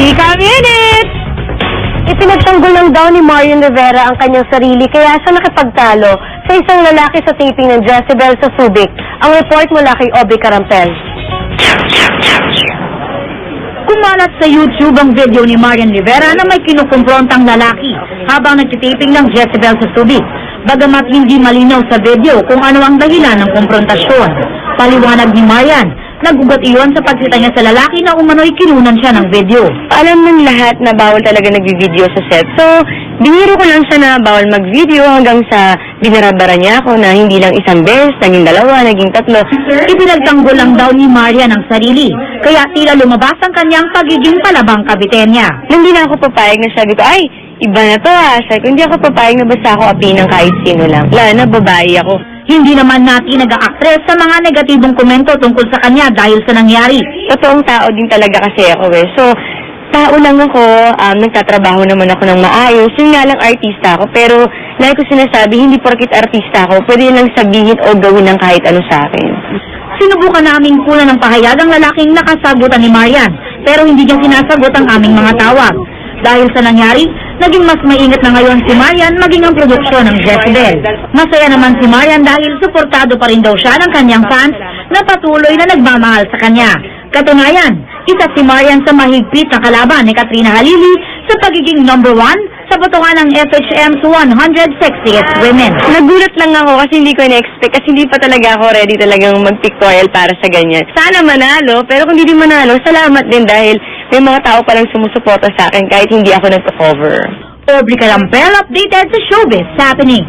Chika Minute! Ipinagtanggol lang daw ni Marian Rivera ang kanyang sarili kaya siya nakipagtalo sa isang lalaki sa taping ng Jezebel sa Subic. Ang report mula kay Obi Carampel. Kumalat sa YouTube ang video ni Marian Rivera na may kinukumprontang lalaki habang nagtitaping ng Jezebel sa Subic. Bagamat hindi malinaw sa video kung ano ang dahilan ng komprontasyon. Paliwanag ni Marian, nagugat iyon sa pagkita niya sa lalaki na umano'y kinunan siya ng video. Alam ng lahat na bawal talaga nag-video sa set. So, biniro ko lang siya na bawal mag-video hanggang sa binarabara niya ako na hindi lang isang beses, naging dalawa, naging tatlo. Ipinagtanggol lang daw ni Marian ang sarili, kaya tila lumabas ang kanyang pagiging palabang kabiten niya. Nung hindi na ako papayag na sabi ko, ay, iba na to ha. Sabi ko, hindi ako papayag na basta ako api ng kahit sino lang. Lalo na babae ako. Hindi naman natin nag-a-actress sa mga negatibong komento tungkol sa kanya dahil sa nangyari. Totoong tao din talaga kasi ako eh. So, tao lang ako, nagtatrabaho naman ako ng maayos. Yun nga lang artista ako. Pero, like ko sinasabi, hindi porkit artista ako, pwede lang sabihin o gawin ng kahit ano sa akin. Sinubukan naming kunan ng pahayag ang lalaking nakasagutan ni Marian, pero hindi niya sinasagot ang aming mga tawag. Dahil sa nangyari, naging mas maingat na ngayon si Marian maging ang produksyon ng Jezebel. Masaya naman si Marian dahil suportado pa rin daw siya ng kanyang fans na patuloy na nagmamahal sa kanya. Katunayan, isa si Marian sa mahigpit na kalaban ni Katrina Halili sa pagiging #1 sa botohan ng FHM's 100 Sexiest Women. Nagulat lang ako kasi hindi ko na-expect kasi hindi pa talaga ako ready talagang mag-pictorial para sa ganyan. Sana manalo, pero kung hindi manalo, salamat din dahil may mga tao palang sumusuporta sa akin kahit hindi ako nagpa-cover. Obi Carampel updated sa Showbiz Happening.